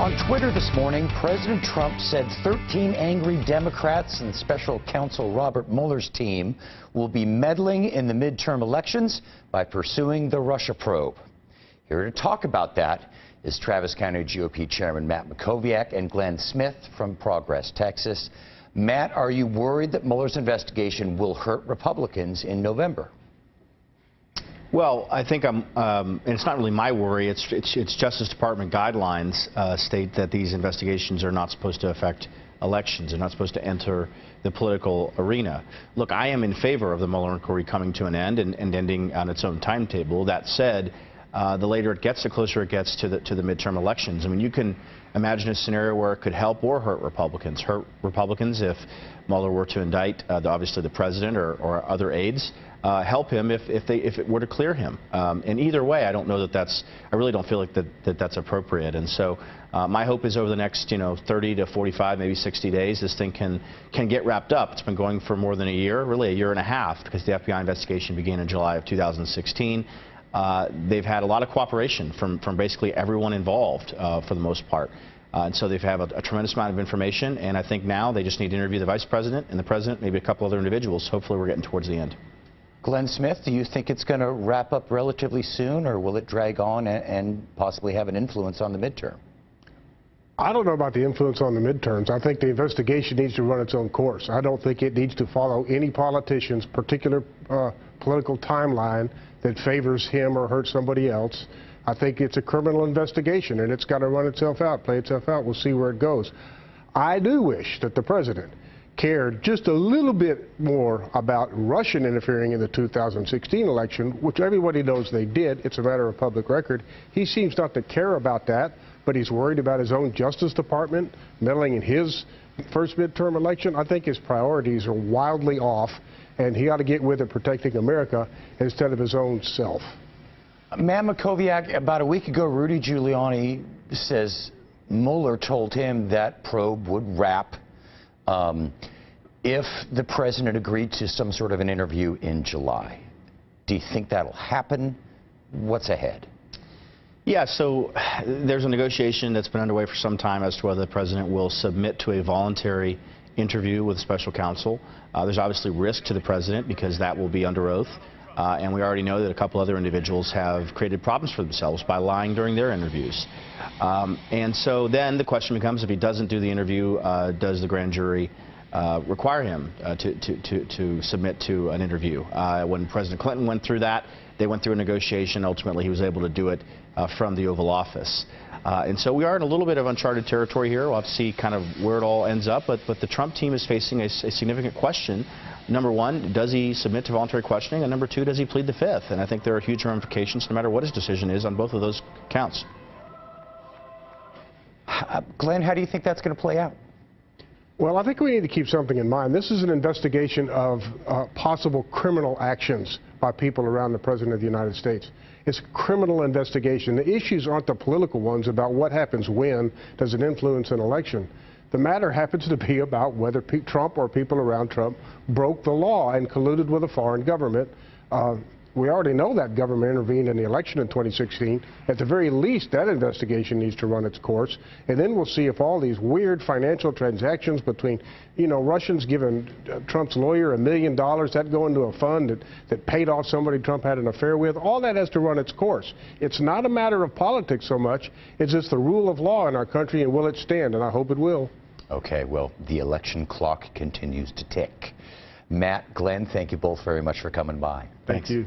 On Twitter this morning, President Trump said 13 angry Democrats and special counsel Robert Mueller's team will be meddling in the midterm elections by pursuing the Russia probe. Here to talk about that is Travis County GOP Chairman Matt Mackowiak and Glenn Smith from Progress, Texas. Matt, are you worried that Mueller's investigation will hurt Republicans in November? Well, I think and it's not really my worry. It's Justice Department guidelines state that these investigations are not supposed to affect elections. They're not supposed to enter the political arena. Look, I am in favor of the Mueller inquiry coming to an end and ending on its own timetable. That said, the later it gets, the closer it gets to the midterm elections. I mean, you can imagine a scenario where it could help or hurt Republicans. Hurt Republicans if Mueller were to indict obviously the president or other aides. Help him if it were to clear him. And either way, I don't know that I really don't feel like that's appropriate. And so my hope is over the next 30 to 45, maybe 60 days, this thing can get wrapped up. It's been going for more than a year, really a year and a half, because the FBI investigation began in July of 2016. They've had a lot of cooperation from basically everyone involved for the most part. And so they've had a tremendous amount of information, and I think now they just need to interview the vice president and the president, maybe a couple other individuals. Hopefully we're getting towards the end. Glenn Smith, do you think it's going to wrap up relatively soon, or will it drag on and possibly have an influence on the midterm? I don't know about the influence on the midterms. I think the investigation needs to run its own course. I don't think it needs to follow any politician's particular political timeline that favors him or hurts somebody else. I think it's a criminal investigation, and it's got to run itself out, play itself out. We'll see where it goes. I do wish that the president cared just a little bit more about Russian interfering in the 2016 election, which everybody knows they did. It's a matter of public record. He seems not to care about that, but he's worried about his own Justice Department meddling in his first midterm election. I think his priorities are wildly off, and he ought to get with it protecting America instead of his own self. Matt Mackowiak, about a week ago, Rudy Giuliani says Mueller told him that probe would wrap if the president agreed to some sort of an interview in July. Do you think that'll happen? What's ahead? Yeah, so there's a negotiation that's been underway for some time as to whether the president will submit to a voluntary interview with special counsel. There's obviously risk to the president because that will be under oath. And we already know that a couple other individuals have created problems for themselves by lying during their interviews. And so then the question becomes, if he doesn't do the interview, does the grand jury require him to submit to an interview? When President Clinton went through that, they went through a negotiation. Ultimately, he was able to do it from the Oval Office. And so we are in a little bit of uncharted territory here. We'll have to see kind of where it all ends up. But the Trump team is facing a significant question. Number one, does he submit to voluntary questioning? And number two, does he plead the fifth? And I think there are huge ramifications no matter what his decision is on both of those counts. Glenn, how do you think that's going to play out? Well, I think we need to keep something in mind. This is an investigation of possible criminal actions by people around the President of the United States. It's a criminal investigation. The issues aren't the political ones about what happens when, does it influence an election. The matter happens to be about whether Trump or people around Trump broke the law and colluded with a foreign government. We already know that government intervened in the election in 2016. At the very least, that investigation needs to run its course. And then we'll see if all these weird financial transactions between, Russians giving Trump's lawyer $1 million, that go into a fund that paid off somebody Trump had an affair with, all that has to run its course. It's not a matter of politics so much. It's just the rule of law in our country, and will it stand? And I hope it will. Okay, well, the election clock continues to tick. Matt, Glenn, thank you both very much for coming by. Thank you.